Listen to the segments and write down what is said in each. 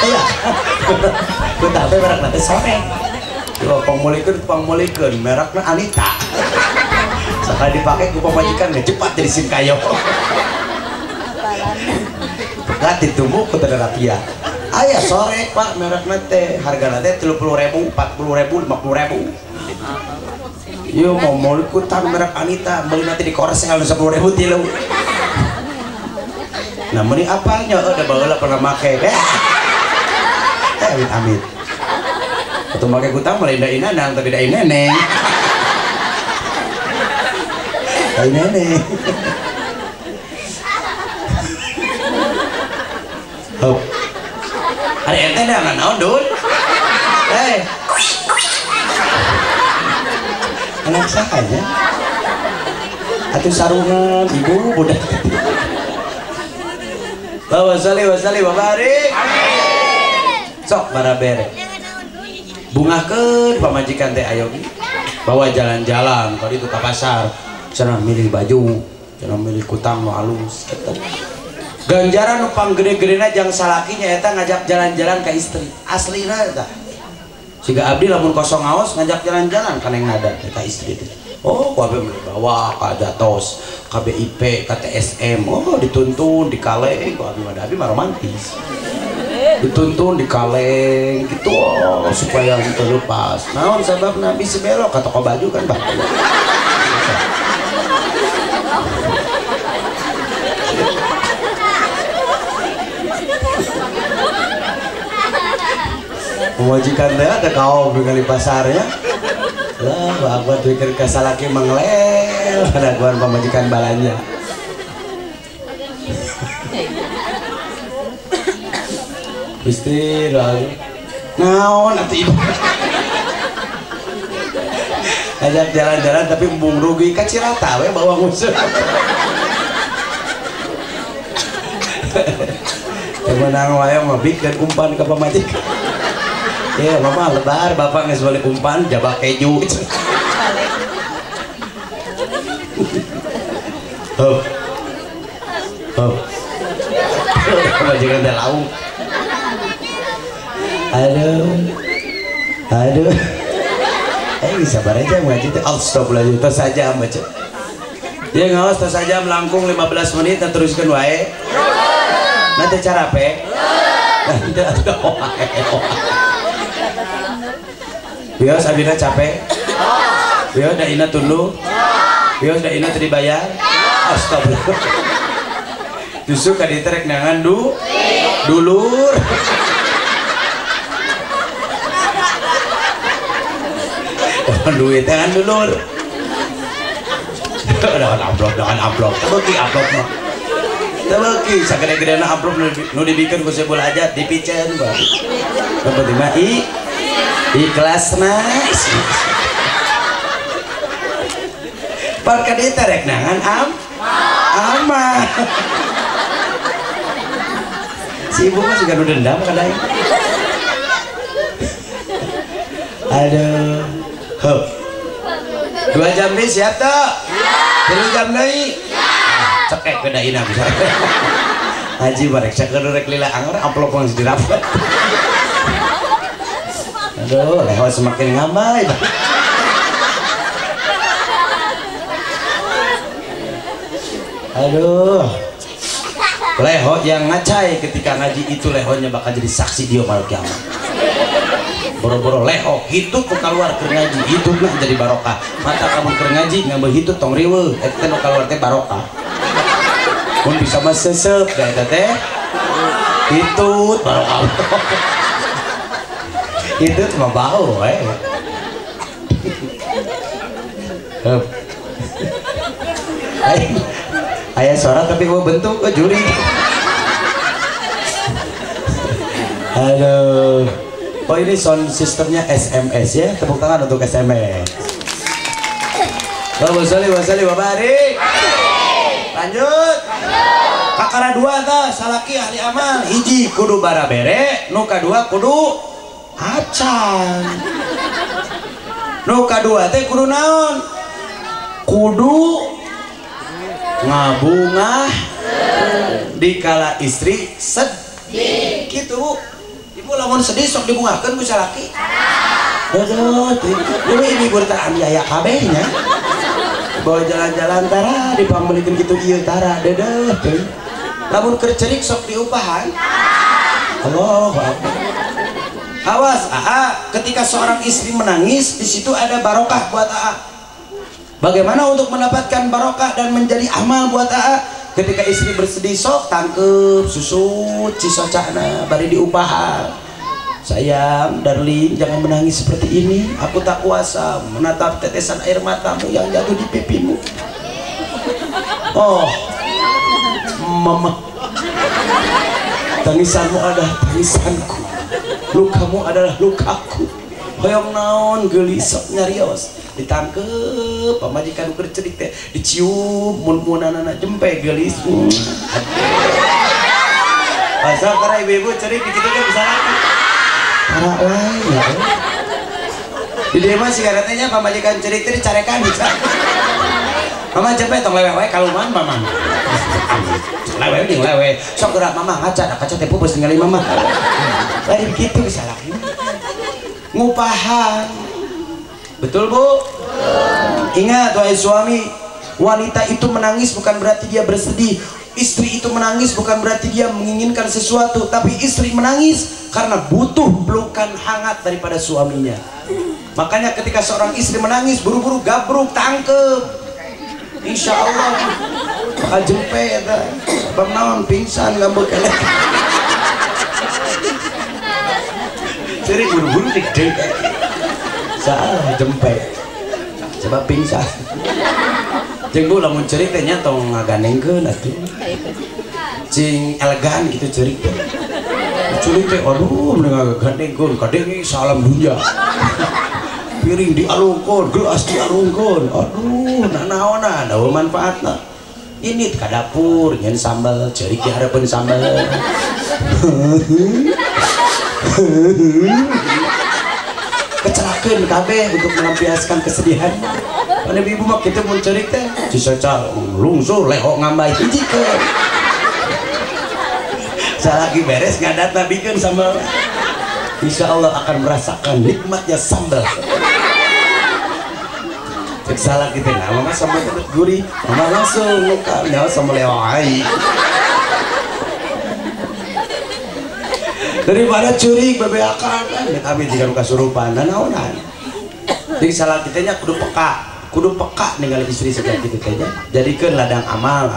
aya kutang teh merek nanti sore yo pangmulikeun merekna Anita sekali dipakai ku pamajikan cepat jadi sim kayo gak ditumbuh ku teu rapia aya sore Pak merekna teh hargana teh 30.000 40.000 50.000 yo mau kutang merek Anita beli nanti di korsel 10.000 tilu nah meni apanya udah baheula pernah make amit atau make kutang malah indah nang tapi da neneng ai neneng oh hari ente dah naon dun anak saja atuh sarungan ibu budak wasali babarik sok barabere bungakeun pamajikan teh ayo bawa jalan-jalan tadi itu ke pasar cenah milih baju cenah milih kutang nu alus ganjaran nu panggede-gedena jang salakinya eta ngajak jalan-jalan ke istri aslina eta siga abdi lamun kosong ngaos ngajak jalan-jalan kaneng nada ka istri teh oh kabeh bawa ka Jatos ka BIP ka TSM oh dituntun dikaleng ku abi mah romantis dituntun dikaleng gitu oh, supaya itu lepas naon sabab nabi sebelok ka toko baju kan Pak majikan teh ada kaum di pasarnya lah buat pikir kasalaki menglel ada guan pemajikan balanya Gusti lalu naon atuh ibu ajak jalan-jalan tapi embung rugi ka Cirata we bawa musuh temenang wae mah bikin umpan ke pemajikan ya mama lebar bapak nggak boleh umpan jabak keju oh majikan teh lauk aduh sabar aja ngaji teh astagfirullah tos saja baca dia ngawas tos saja melangkung 15 menit dan teruskan wae nanti cara pe bios abina capek bios da ina tunduk bios da ina tadi bayar astagfirullah justru ka diterek nangan dulur duit tangan dulur dengan amplop tebeki amplop mah tebeki sagede-gedena amplop nu dibikin ku sebul aja dipicen Pak penting mah ikhlasna par kade terek nangan aman si ibu mah juga nu dendam kadang aduh hup 2 jam nih siap tak? 3 jam nih? Cekek beda ina bisa haji barek ceker rek lila anggar amplop yang dirapat aduh leho semakin ngamai aduh leho yang ngacai ketika ngaji itu lehonya bakal jadi saksi dia malam kiamat boro-boro leho hidup keluar ke ngaji hidup lah jadi barokah mata kamu ke ngaji ngambil hidup tong riwe itu kan keluar teh barokah pun bisa mas sesep gak ada teh hidup barokah itu cuma bau ayah suara tapi gua bentuk ke juri aduh oh ini sound sistemnya SMS ya tepuk tangan untuk SMS wasali babarik lanjut kakara 2 tah salaki ahli amal hiji kudu barabere nu kadua kudu acan nu kadua teh kudu naon kudu ngabungah dikala istri sedih gitu Bu lamun sedih sok dibungakeun ku salaki. Aduh, dulu ibu bertaan aya kabehnya. Bawa jalan-jalan tara dipambelikeun kitu ieu tara dedeh teuing. Lamun keur cerik sok diupahan. Allahu Akbar. Awas AA, ketika seorang istri menangis di situ ada barokah buat AA. Bagaimana untuk mendapatkan barokah dan menjadi amal buat AA? Ketika istri bersedih sok tangkep susut cisocana bari diupahan. Sayang, darling, jangan menangis seperti ini. Aku tak kuasa menatap tetesan air matamu yang jatuh di pipimu. Oh, mama, tangisanmu adalah tangisanku, lukamu adalah lukaku. Hoyong naon geulis sok nyarios, ditangkep pamajikan keur cerik teh, dicium mun-munanana jempe geulis. Asal karena ibu-ibu cerik di kitu teh bisa lagi. Para lain ya. Di dia mah sigaretnya pamajikan cerik teh dicarekan bisa. Mama jempe tong lewe wae kaluman mama. Lewe jeung lewe. Sok gerak mama ngaca teh pupus ningali mama. Lain kitu bisa lagi. Ngupahan. Betul Bu? Ingat wahai suami, wanita itu menangis bukan berarti dia bersedih. Istri itu menangis bukan berarti dia menginginkan sesuatu, tapi istri menangis karena butuh pelukan hangat daripada suaminya. Makanya ketika seorang istri menangis, buru-buru gabruk tangkep. Insya Allah bakal jempe eta. Bang naon pingsan ngambek elek. Jadi buru-buru dikdek. Salah jempe. Coba pingsan. Jeung Bu lamun cerik teh nya tong ngagandengkeun atuh. Cing elegan gitu cerik teh. Cerik teh aduh mending ngagandengkeun kadenge salam dunya. Piring dialungkeun, gelas dialungkeun. Aduh, naon-naonan dawa manfaatna. Ini ka dapur nyen sambal, cerik di harapan sambal. Kecelakaan kabeh untuk melampiaskan kesedihan. Mana ibu mah kita mun cerik teh cisaca lungsur leho ngambai hijikeun. Salaki beres ngadatna bikeun sambal. Insya Allah akan merasakan nikmatnya sambal. Cek salah kita nah, mama sambal itu gurih, mama langsung muka nyawa sambal lewai. Daripada curig bebeakan kan kami jika kasurupan dan naonan. Jadi salah kita nya kudu peka ningali istri sejak kitu teh nya. Jadikeun ladang amal.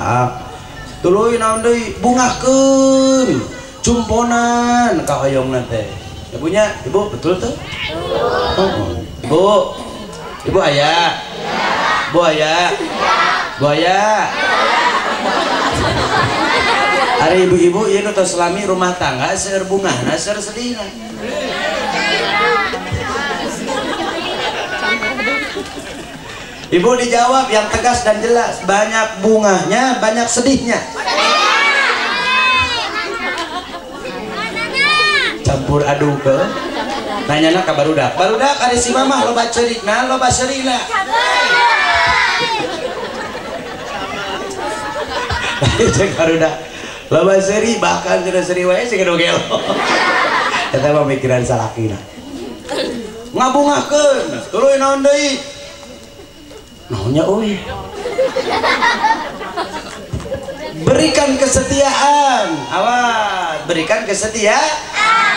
Tuluy naon deui bungahkeun cumponan ka hoyongna teh. Ibunya, ibu betul tuh? Oh, ibu ayah, bu ayah, bu ayah. Hari ibu-ibu ini tuh selami rumah tangga seueur bungahna seueur sedihna. Ibu dijawab yang tegas dan jelas, banyak bungahnya, banyak sedihnya. Campur aduk ke nanyana ka barudak ari si mama loba ceurigna loba seurina cek barudak loba seuri bahkan cenah seuri wae sing gelo eta mah pikiran salakina ngabungahkeun tuluy naon deui naonnya euy berikan kesetiaan awas berikan kesetiaan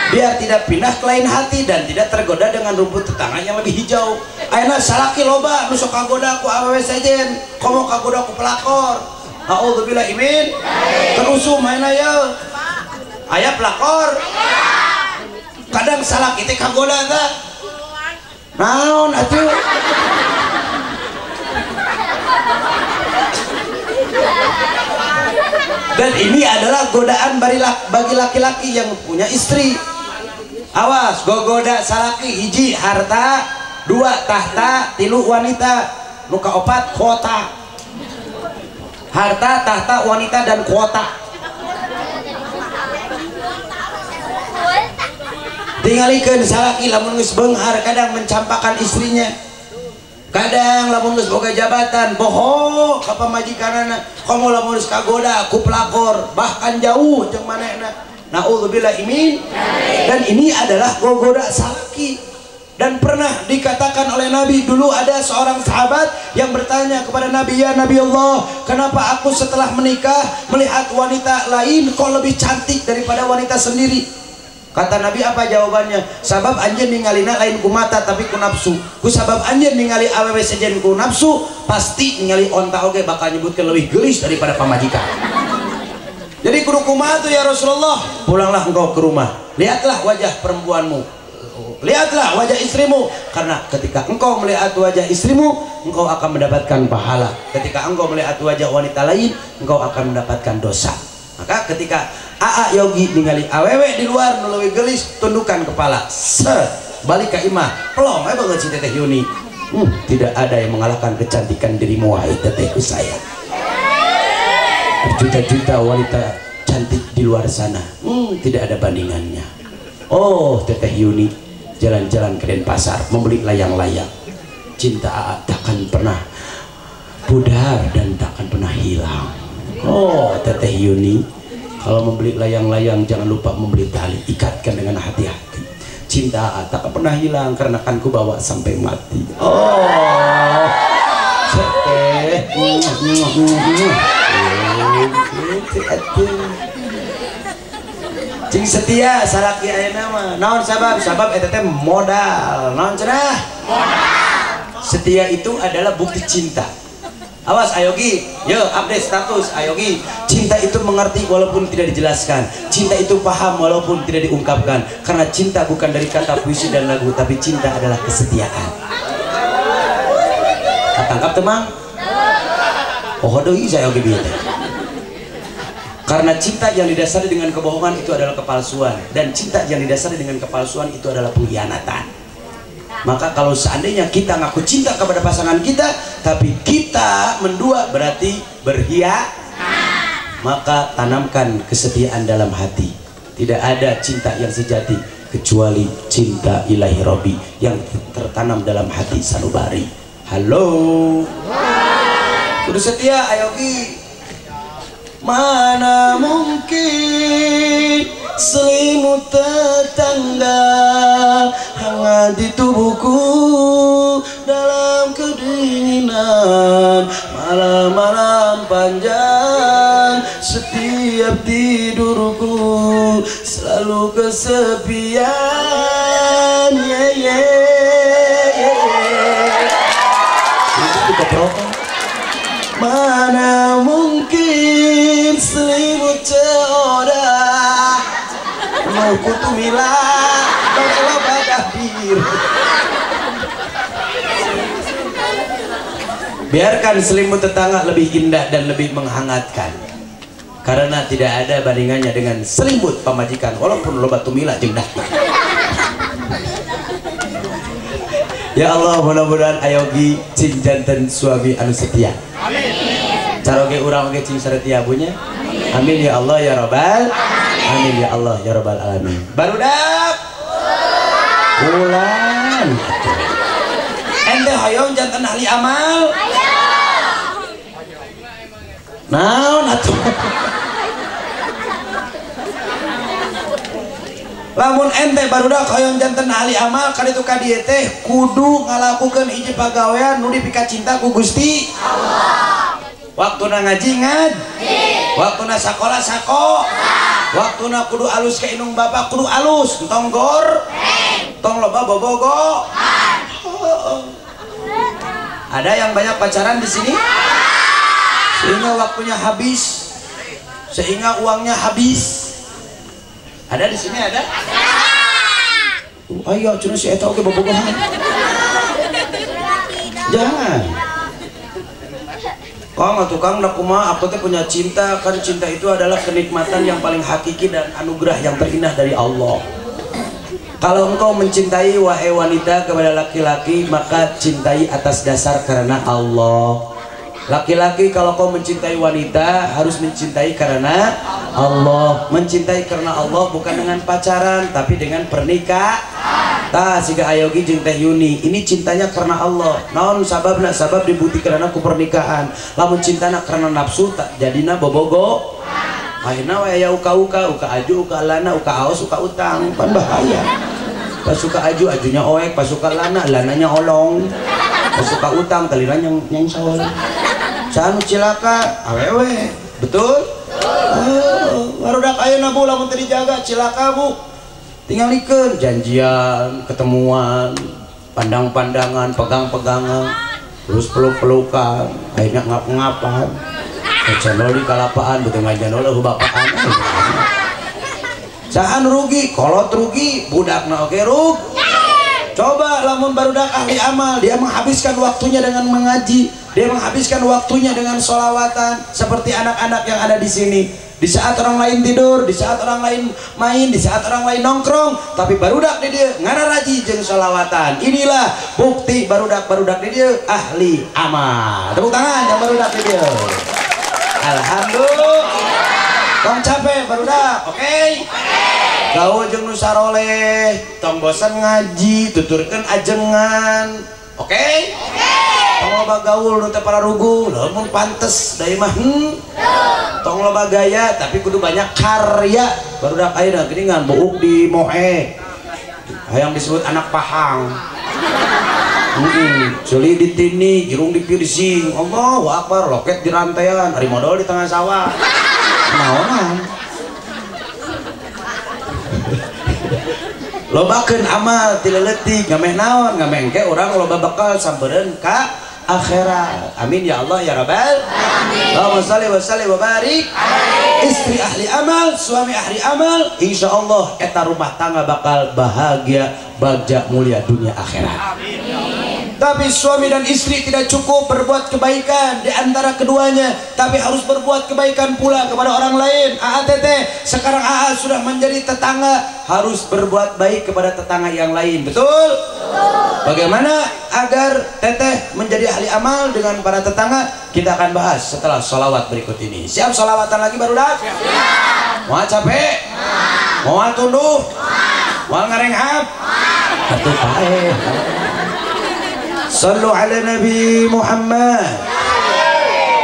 biar tidak pindah ke lain hati dan tidak tergoda dengan rumput tetangga yang lebih hijau. Ayeuna salaki loba nu sok kagoda ku awewe sejen, komo kagoda ku pelakor. A'udzubillahi min. Terusum ayeuna yeuh. Aya pelakor. Kadang salaki teh kagoda teh. Naon atuh? Dan ini adalah godaan bagi laki-laki yang punya istri. Awas, gogoda salaki hiji harta, dua tahta, tilu wanita, nuka opat kuota. Harta, tahta, wanita dan kuota. Tingalikeun salaki lamun geus beunghar kadang mencampakan istrinya. Kadang lamun geus boga jabatan bohong ka pamajikanana, komo lamun geus kagoda ku pelakor, bahkan jauh jeung manehna. Naudzubillah imin. Dan ini adalah gogoda salaki. Dan pernah dikatakan oleh Nabi, dulu ada seorang sahabat yang bertanya kepada Nabi, ya Nabi Allah, kenapa aku setelah menikah melihat wanita lain kok lebih cantik daripada wanita sendiri? Kata Nabi, apa jawabannya? Sabab anjeun ningalina lain ku mata tapi ku nafsu. Ku sabab anjeun ningali awewe sejen ku nafsu, pasti ningali onta oge bakal nyebutkeun leuwih geulis daripada pamajikan. Jadi kudu kumaha tuh ya Rasulullah? Pulanglah engkau ke rumah, lihatlah wajah perempuanmu, lihatlah wajah istrimu, karena ketika engkau melihat wajah istrimu, engkau akan mendapatkan pahala. Ketika engkau melihat wajah wanita lain, engkau akan mendapatkan dosa. Maka ketika Aa Yogi ningali awewe di luar melalui gelis, tundukkan kepala, balik ke imah, pelong banget si Teteh Yuni. Tidak ada yang mengalahkan kecantikan dirimu, wahai tetehku sayang. Berjuta-juta wanita cantik di luar sana, tidak ada bandingannya. Oh Teteh Yuni jalan-jalan ke Denpasar membeli layang-layang. Cinta Aa takkan pernah pudar dan takkan pernah hilang. Oh Teteh Yuni, kalau membeli layang-layang jangan lupa membeli tali, ikatkan dengan hati-hati. Cinta Aa takkan pernah hilang karena akan ku bawa sampai mati. Oh Teteh Cing setia salaki ayeuna mah naon sabab eta teh modal naon cenah modal. Setia itu adalah bukti cinta. Awas Ayogi, yo update status Ayogi. Cinta itu mengerti walaupun tidak dijelaskan. Cinta itu paham walaupun tidak diungkapkan. Karena cinta bukan dari kata puisi dan lagu, tapi cinta adalah kesetiaan. Tangkap temang? Oh deui saya Ayogi bieu. Karena cinta yang didasari dengan kebohongan itu adalah kepalsuan, dan cinta yang didasari dengan kepalsuan itu adalah pengkhianatan. Maka kalau seandainya kita ngaku cinta kepada pasangan kita, tapi kita mendua berarti berhianat. Maka tanamkan kesetiaan dalam hati. Tidak ada cinta yang sejati kecuali cinta ilahi Robbi yang tertanam dalam hati sanubari. Halo, kudu setia Ayogi. Mana mungkin selimut tetangga hangat di tubuhku dalam kedinginan malam-malam panjang. Setiap tidurku selalu kesepian. Mana mungkin selimut ceodah mau kutumila bawa badah bir. Biarkan selimut tetangga lebih indah dan lebih menghangatkan, karena tidak ada bandingannya dengan selimut pamajikan walaupun loba tumila jeung dah. Ya Allah, mudah-mudahan Ayogi cing janten suami anu setia. Amin. Caroge urang oge cing saretia bunya. Amin ya Allah ya Rabbal. Amin ya Allah ya Rabbal alamin. Barudak. Ulan. Ente hoyong janten ahli amal. Hayong. Naon atuh? Lamun ente barudak hoyong janten ahli amal kaditu ka dieu teh kudu ngalakukeun hiji pagawean nu dipika cinta ku Gusti Allah. Waktuna ngaji ngaji, waktuna sakola sako, waktuna kudu alus ka inung bapak kudu alus, tong gor, tong loba bobogo. Ada yang banyak pacaran di sini? Sehingga waktunya habis, sehingga uangnya habis. Ada di sini ada? Ayo cuna si eta oge bobogohan. Jangan. Kang tukang dak kumaha aku teh punya cinta, kan cinta itu adalah kenikmatan yang paling hakiki dan anugerah yang terindah dari Allah. Kalau engkau mencintai wahai wanita kepada laki-laki, maka cintai atas dasar karena Allah. Laki-laki kalau kau mencintai wanita harus mencintai karena Allah. Mencintai karena Allah bukan dengan pacaran tapi dengan pernikahan. Tah siga Ayogi jeung Teh Yuni ini cintanya karena Allah. Naon sababna? Sabab dibukti karena ku pernikahan. Lamun cintana karena nafsu tak jadina bobogo. akhirnya ya uka aju, uka lana, uka aos, uka utang, pan bahaya. Pas suka aju, ajunya oek, pas suka lana, lananya olong, pas suka utang, taliran yang sawal. Sanu cilaka, awewe, betul? Barudak ayeuna Bu lamun teu dijaga cilaka Bu. Tinggal ikeun janjian, ketemuan, pandang-pandangan, pegang-pegangan, terus peluk-pelukan, akhirnya ngap-ngapan. Channel di kalapaan, betul ngajan oleh bapaan. Saan rugi, kolot rugi, budakna oke rugi. Coba lamun barudak ahli amal, dia menghabiskan waktunya dengan mengaji, dia menghabiskan waktunya dengan sholawatan, seperti anak-anak yang ada di sini. Di saat orang lain tidur, di saat orang lain main, di saat orang lain nongkrong, tapi barudak di dia ngararaji jeung sholawatan. Inilah bukti barudak di dia ahli amal. Tepuk tangan yang barudak di dia. Alhamdulillah. Tong capek barudak, oke? Gaul jeung nu saroleh, tong bosan ngaji, tuturkeun ajengan. Oke? Tong loba gaul nu teu pararugu, lamun pantes da imah tong loba gaya tapi kudu banyak karya. Barudak ayeuna geuningan buuk di moe. Hayang disebut anak pahang. Celi ditini, irung di piercing. Allahu Akbar, loket di rantaian, ari modal di tengah sawah. Naonan lobakeun amal ti leuletik ngameh naon ngameh engke urang loba bakal sampereun ka akhirat. Amin ya Allah ya rabbal alamin. Allahumma shalli wa sallim wa barik. Istri ahli amal, suami ahli amal, insyaallah eta rumah tangga bakal bahagia, bagja mulia dunia akhirat. Amin. Tapi suami dan istri tidak cukup berbuat kebaikan di antara keduanya, tapi harus berbuat kebaikan pula kepada orang lain. AATT sekarang AA sudah menjadi tetangga, harus berbuat baik kepada tetangga yang lain. Betul? Bagaimana agar teteh menjadi ahli amal dengan para tetangga? Kita akan bahas setelah sholawat berikut ini. Siap sholawatan lagi barudak? Siap. Mau capek? Mau tunduh? Mau ngarenghap? Atuh pae. Sallu ala Nabi Muhammad.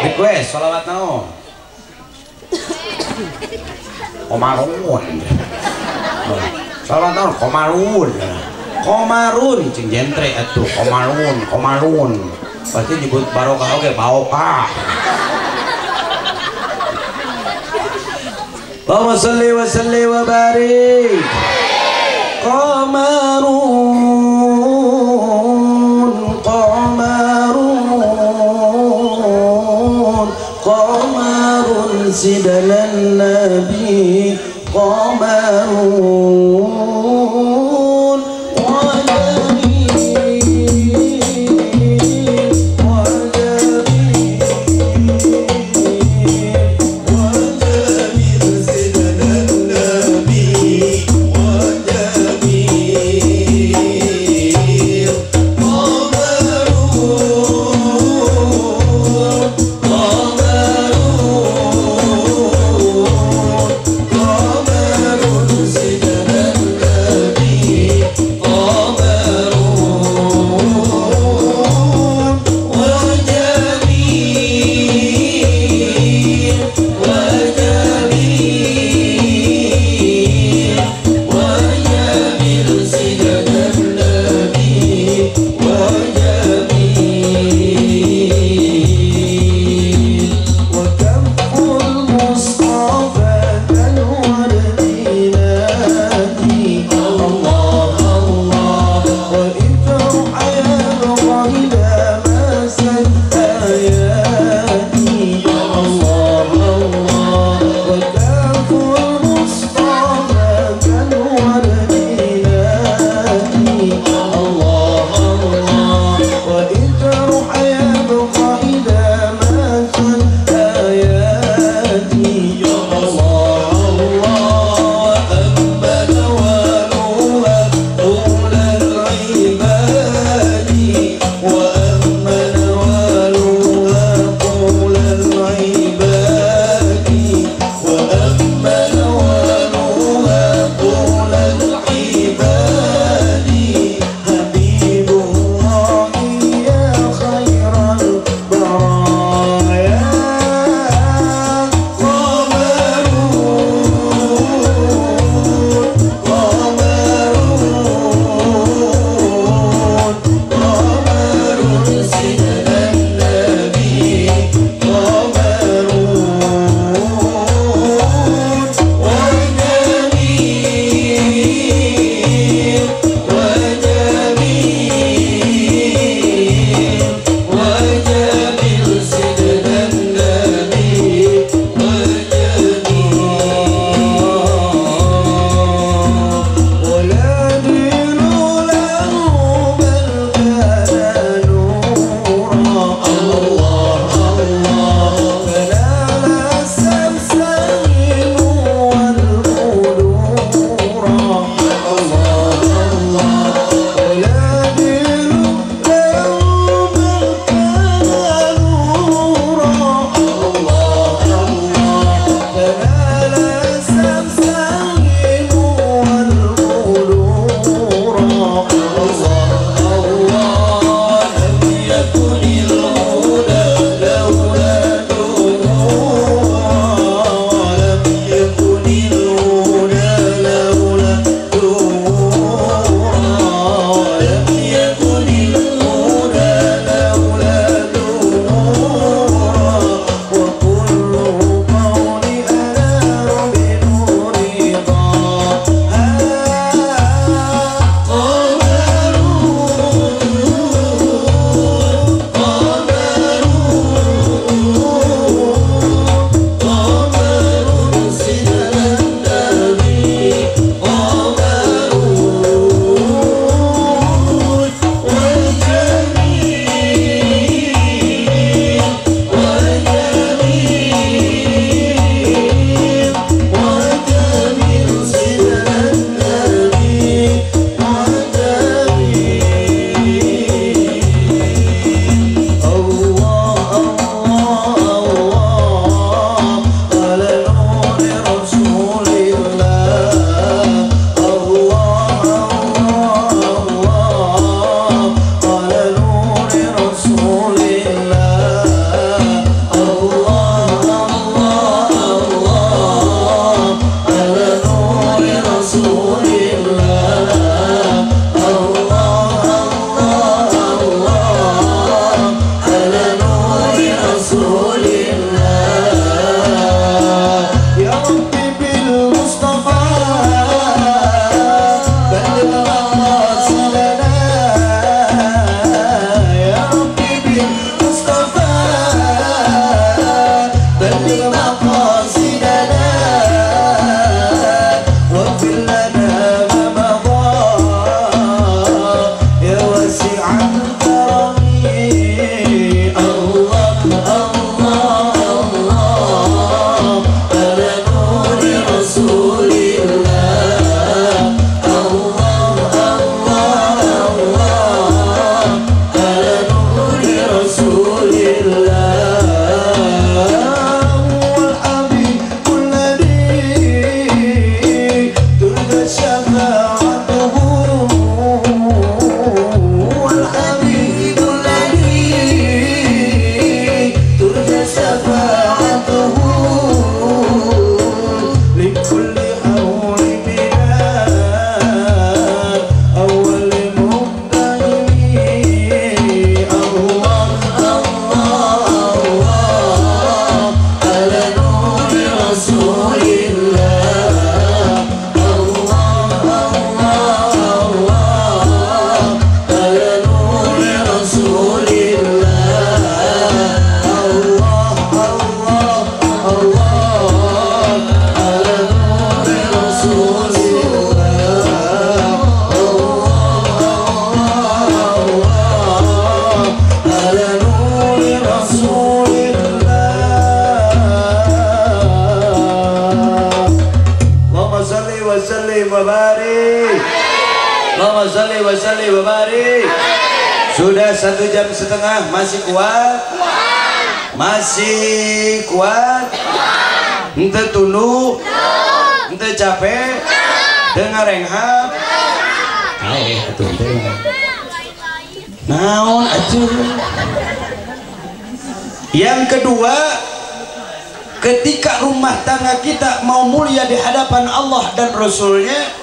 Request sholawat naon? Komarun. Sholawat naon? Komarun. Komarun cing jentre atuh komarun. Pasti nyebut barokah oge barokah. Allahumma shalli wa sallim wa barik. Qamarun sidalan nabi qamarun syafa'atuhu wal habibul ladzi turja syafa'atuhu likulli hawli minat awal muqtahimi Allah Allah Allah ala nuri rasulillah Allah Allah Allah ala nuri rasulillah Allah Allah Allah ala nuri rasulillah ala nuri rasulillah. Allahumma salli wa sallim wa barik. Allahumma salli wa sallim wa barik. Sudah 1 jam setengah, masih kuat? Masih kuat? Ente tunduk? Ente capek? Dengar renghap? Itu ente. Naon atuh. Yang kedua, ketika rumah tangga kita mau mulia di hadapan Allah dan Rasulnya,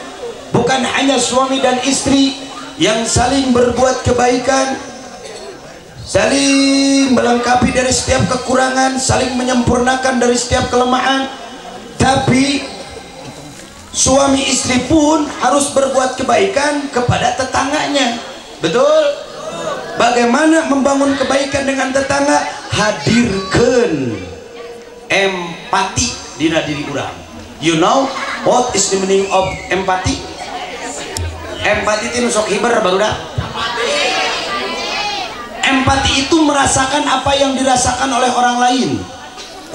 bukan hanya suami dan istri yang saling berbuat kebaikan, saling melengkapi dari setiap kekurangan, saling menyempurnakan dari setiap kelemahan, tapi suami istri pun harus berbuat kebaikan kepada tetangganya. Betul? Bagaimana membangun kebaikan dengan tetangga? Hadirkan empati di diri orang. You know what is the meaning of empati? Empati itu nusok hiber barudak. Empati itu merasakan apa yang dirasakan oleh orang lain.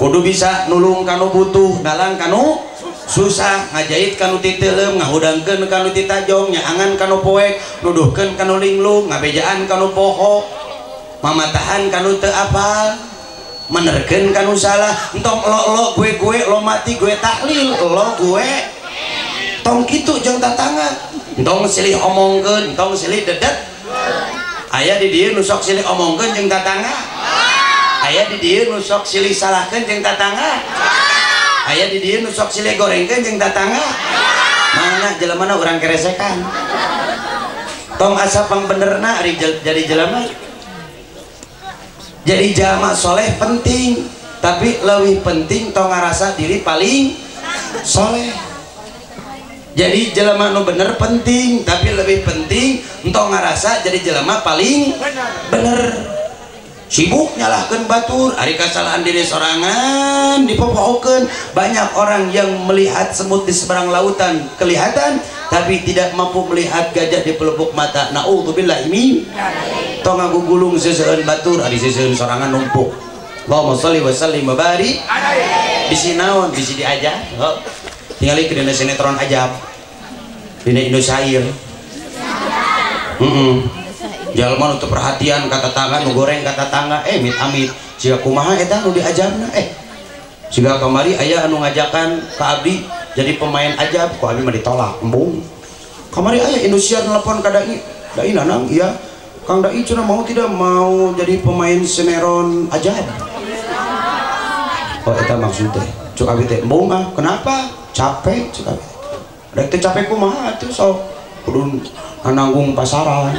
Kudu bisa nulung kanu butuh, dalang kanu susah, ngajait kanu titelem, ngahudangkeun kanu titajong, nyaangan kanu poek, nuduhkeun kanu linglung, ngabejaan kanu poho, mamatahan kanu teu apal, menerkeun kanu salah. Entong lo gue lo mati gue tahlil, lo gue tong kitu jeung tatangga. Entong silih omongkeun, entong silih dedet. Aya di dieu nu sok silih omongkeun jeung tatangga. Aya di dieu nu sok silih salahkeun jeung tatangga. Aya di dieu nu sok silih gorengkeun jeung tatangga. Mana jelemana urang keresekan. Tong asa pangbenerna ari jadi jelema. Jadi jalma soleh penting, tapi lebih penting tong ngarasa diri paling soleh. Jadi jelema nu bener penting, tapi lebih penting entong ngarasa jadi jelema paling bener. Sibuk nyalahkeun batur, ari kasalahan diri sorangan dipopohokeun. Banyak orang yang melihat semut di seberang lautan kelihatan, tapi tidak mampu melihat gajah di pelupuk mata. Naudzubillah min. Tong ngagugulung seuseun batur, ari seuseun sorangan numpuk. Allahumma sholli wa sallim wa barik. Bisi naon? Bisi diajab. Oh. Tingali ke dina sinetron ajab. Dina Indosair. Jalma untuk perhatian kata tangga nu goreng kata tangga mit amit jika kumaha eta nu diajabna jika kamari aya anu ngajakan ka abdi jadi pemain ajab ku abdi mah ditolak embung. Kamari aya Indosiar nelpon ka dai nanang iya Kang Dai cenah mau tidak mau jadi pemain sinetron ajab. Oh eta maksudnya cuk abdi teh embung kenapa capek cuk abdi rek teh capek kumaha atuh sok kudu nanggung pasaran.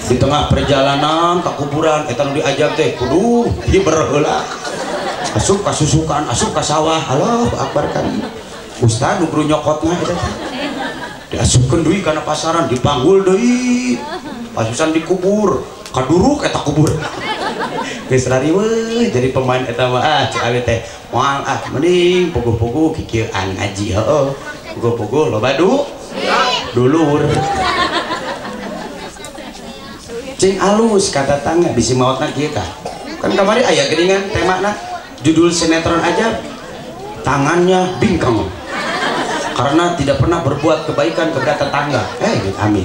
Di tengah perjalanan ke kuburan eta nu diajak teh kudu hiber heula asup ka susukan asup ka sawah. Allahu akbar kan ustad nu kudu nyokotna eta teh diasupkeun deui kana pasaran dipanggul deui pasusan dikubur kaduruk eta kubur geus rari weuh jadi pemain eta mah cek awe teh moal mending puguh-puguh kikieuan ngaji heuh puguh-puguh loba dulur cing alus kata tangga bisi maotna kieu tah kan kamari aya geuningan temana judul sinetron aja tangannya bingkang karena tidak pernah berbuat kebaikan kepada tetangga. Amin.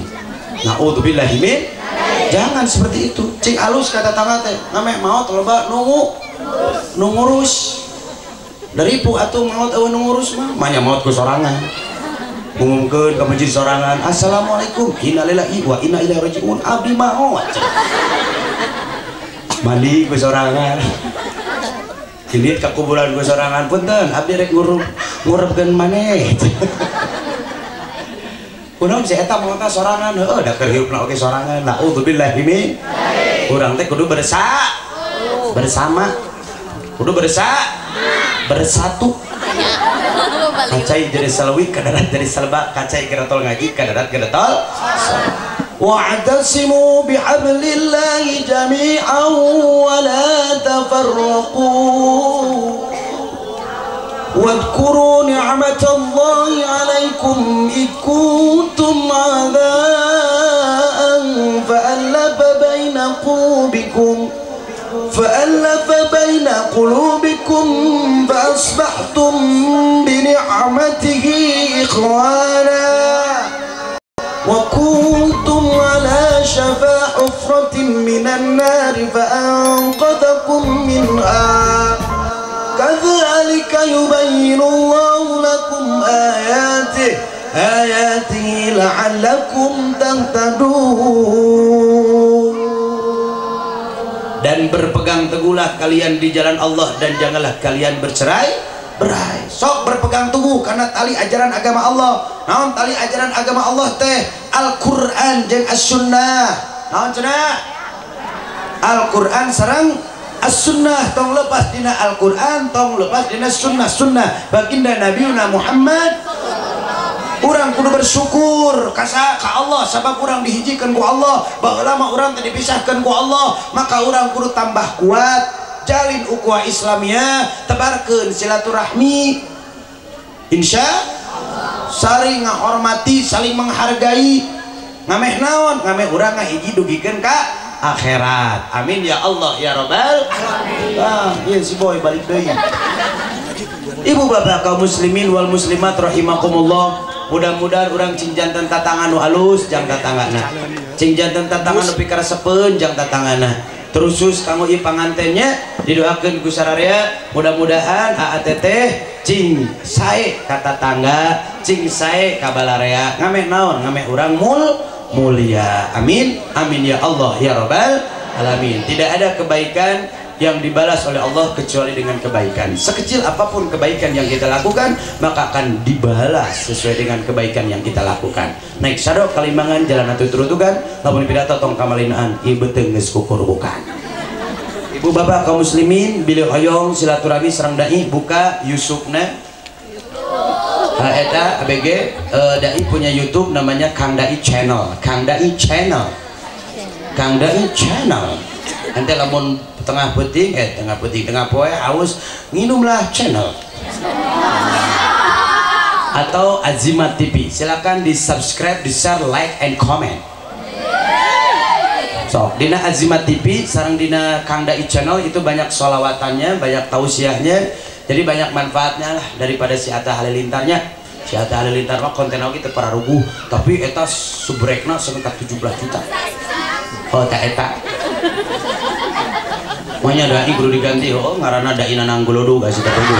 Naudzubillahi min. Jangan seperti itu. Cing alus kata tangga teh ngameh maot loba nu ngurus dari pu atuh maot eueuh nu ngurus mah manya maot ku sorangan ngumumkeun ka masjid sorangan, assalamualaikum, innalillahi wa inna ilaihi rajiun, abdi mau mandi gue sorangan, ini ke kuburan gue sorangan, punten abdi rek ngurupkeun maneh. Kunaon si eta mau sorangan, heuh da keur hirupna oge sorangan. Naudzubillahi min. Urang teh kudu bersama. Kudu bersatu. Kacai jadi salawi, kadarat jadi salba, kacai geratol ngaji, kadarat geratol. Wa'tasimu bihablillahi jami'an wa la tafarraqu. واذكروا نعمة الله عليكم إذ كنتم أعداء فألف بين قلوبكم فأصبحتم بنعمته إخوانا وكنتم على شفا حفرة من النار فأنقذكم منها كذلك يبين الله لكم آياته لعلكم تهتدون. Dan berpegang teguhlah kalian di jalan Allah dan janganlah kalian bercerai-berai. Sok berpegang teguh karena tali ajaran agama Allah. Naon tali ajaran agama Allah teh? Al-Qur'an jeung As-Sunnah. Naon cenah? Al-Qur'an sareng As-Sunnah. Tong lepas dina Al-Qur'an, tong lepas dina Sunnah baginda Nabiuna Muhammad. Urang kudu bersyukur ka Allah sabab urang dihijikeun ku Allah, baheula mah urang teh dipisahkeun ku Allah, maka urang kudu tambah kuat, jalin ukhuwah Islamiyah, tebarkeun silaturahmi. Insya Allah saling ngahormati, saling menghargai. Ngameh naon? Ngameh urang ngahiji dugikeun ka akhirat. Amin ya Allah ya Rabbal alamin. Ah, ieu si boy balik deui. Ibu bapak kaum muslimin wal muslimat rahimakumullah. Mudah-mudahan orang cing janten tatangan nu alus jang tatanggana, cing janten tatangan nu pikaresepeun jang tatanggana. Terusus kanggo ieu pangantennya didoakeun ku sararea, mudah-mudahan AATT cing sae ka tatangga, cing sae ka balarea. Ngameh naon? Ngameh urang mulia. Amin. Amin ya Allah ya Rabbal alamin. Tidak ada kebaikan yang dibalas oleh Allah kecuali dengan kebaikan. Sekecil apapun kebaikan yang kita lakukan, maka akan dibalas sesuai dengan kebaikan yang kita lakukan. Naik sadok kalimbangan jalan atuh turutukan, lamun pidato tong kamalinaan ieu teu geus kukurubukan. Ibu bapak kaum muslimin, bilih hoyong silaturahmi sareng dai buka YouTube-na. Eta ABG dai punya YouTube namanya Kang Dai Channel. Kang Dai Channel. Nanti lamun tengah poe haus minumlah channel atau Azimat TV. Silakan di subscribe, di share, like and comment. So dina Azimat TV sareng dina Kang Dai Channel itu banyak sholawatannya, banyak tausiahnya, jadi banyak manfaatnya lah daripada si Atta Halilintarnya. Si Atta Halilintar mah konten oge teu pararuguh, tapi eta subrekna sekitar 17 juta. Oh tak eta makanya dai kudu diganti. Oh ngaranna daina nangguludu gak sih tatudu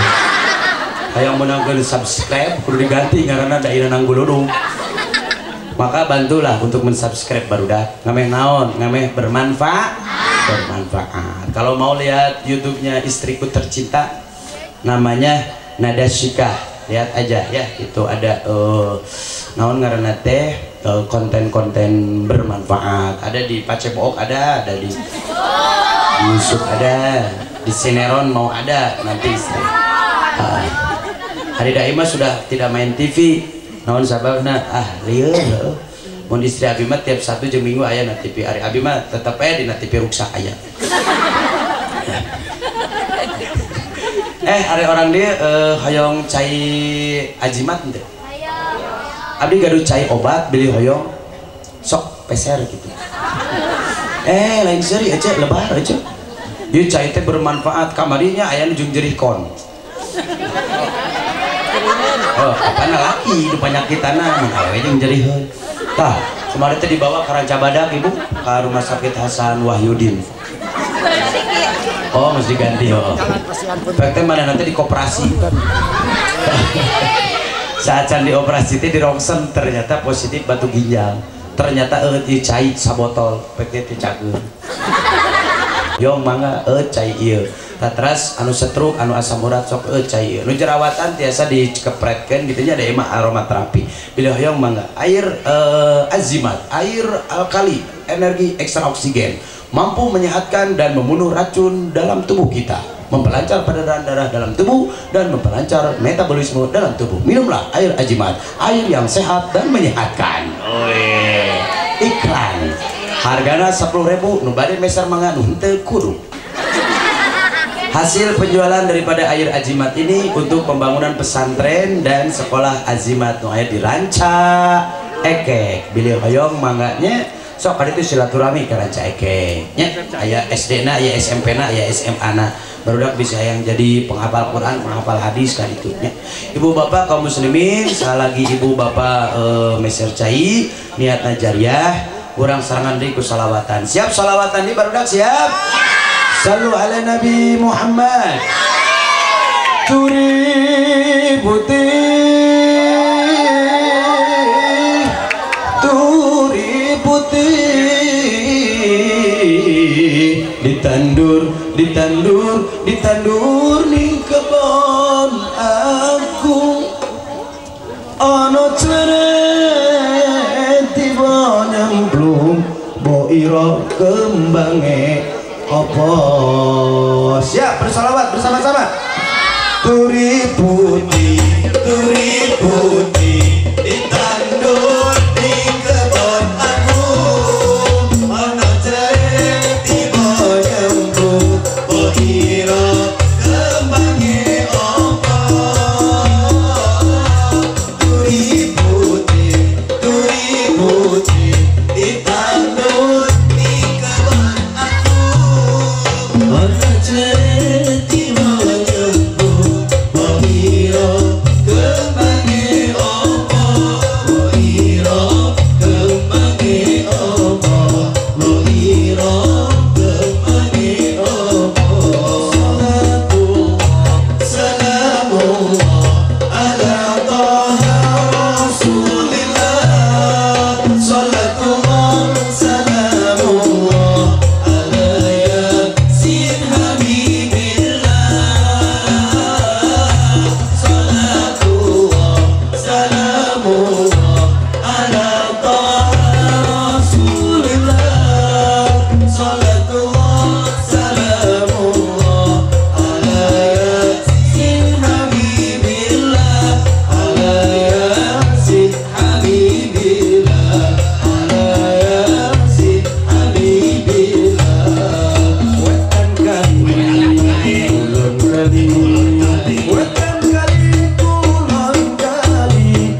hayang menangkeun subscribe kudu diganti ngaranna daina nangguludu. Maka bantulah untuk mensubscribe barudak. Ngameh naon? Ngameh bermanfaat. Kalau mau lihat YouTube-nya istriku tercinta namanya Nada Syikah, lihat aja ya, itu ada naon ngaranna teh konten-konten bermanfaat. Ada di Pacebook, ada di Yusuf, ada di Sineron, mau ada nanti istri. Hari Daimah sudah tidak main TV. Naon sababna? Lieu. Mun istri abi mah tiap Sabtu jeung Minggu aya na TV. Ari abi mah tetep aya dina TV ruksak aya. Hari orang dia hoyong cai ajimat teh. Abdi gaduh cai obat beli hoyong sok peser gitu. Lain seri aja lebar aja. Ieu cai teh bermanfaat, kamarinya aya nu jeung jerih kon. Oh, apana laki di panyakitana mun awewe jeung jeriheun. Tah, kemarin teh dibawa ka Ranca Badak Ibu, ka Rumah Sakit Hasan Wahyudin. Oh, mesti ganti oh. Berarti mana nanti di koperasi. saat can dioperasi teh di rongsen ternyata positif batu ginjal, ternyata cai sabotol PKT cager yo mangga cai ieu tatras anu setruk anu asam urat sok cai ieu nu jerawatan tiasa dikepretkeun gitu nya da emah aromaterapi bila hoyong mangga air azimat air alkali energi ekstra oksigen mampu menyehatkan dan membunuh racun dalam tubuh kita, memperlancar peredaran darah dalam tubuh dan memperlancar metabolisme dalam tubuh. Minumlah air azimat, air yang sehat dan menyehatkan. Iklan hargana 10.000 nu bade meser mangga nu henteu kudu. Hasil penjualan daripada air azimat ini untuk pembangunan pesantren dan sekolah azimat nu aya di Ranca Ekek. Bilih hoyong mangganya sok kali itu silaturahmi ke Ranca Ekek nya aya SD na, aya SMP na, aya SMA na barudak bisa yang jadi penghafal Quran, penghafal hadis kan itu nya. Ibu bapak kaum muslimin, lagi ibu bapak meser cai niatna jariah kurang serangan deui ku salawatan. Siap salawatan di barudak siap? Sallu ala Nabi Muhammad. Turi putih ditandur ning kebon aku ono ceret tiba nyemplung boiro kembange opo. Siap bersalawat bersama-sama. Turi putih ditandur di kebon aku ono ceret tiba nyemplung boiro kembange opo. Turi putih ditandur di kebon aku ono ceret tiba nyemplung boiro kembange opo. Boiro kembange opo. Boiro kembange opo. Salamullah ala Taha Rasulillah. Salatullah salamullah ala Yasin Habibillah. Salatullah salamullah ala Taha Rasulillah. Salatullah salamullah ala Yasin Habibillah. Ala Yasin Habibillah. Ala Yasin Habibillah. Wetan kali kulon kali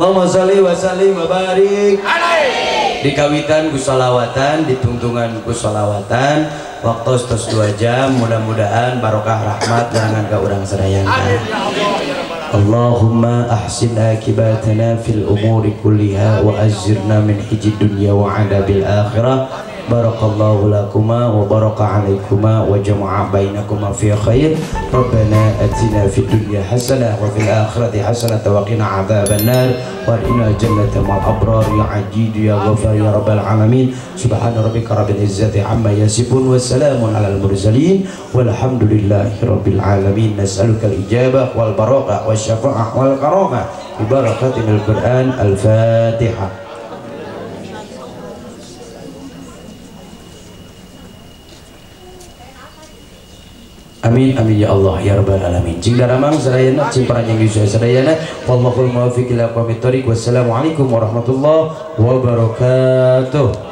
Allahumma sholli wa sallim wa barik dikawitan ku sholawatan, ditungtungan ku sholawatan waktu tos 2 jam, mudah-mudahan barokah rahmat jangan ka urang sadayangan. Allahumma ahsin akibatana fil umuri kulliha wa ajirna min hijid dunya wa adabil akhirah. Barakallahu lakuma wa baraka alaikuma wa jama'a bainakuma fi khair. Rabbana atina fid dunya hasanah wa fil akhirati hasanah wa qina adzaban nar wa inna jannata ma'al abrar ya ajid ya ghafar ya rabbal alamin. Subhana rabbika rabbil izzati amma yasifun wa salamun alal mursalin walhamdulillahi rabbil alamin. Nas'aluka al ijabah wal barakah wa syafa'ah wal karamah bi barakatil Qur'an. Al-Fatihah. Amin amin ya Allah ya rabbal alamin. Jing daramang sadayana cing paranjang yuswa sadayana wallahul muwaffiq ila aqwamit thoriq. Wassalamualaikum warahmatullahi wabarakatuh.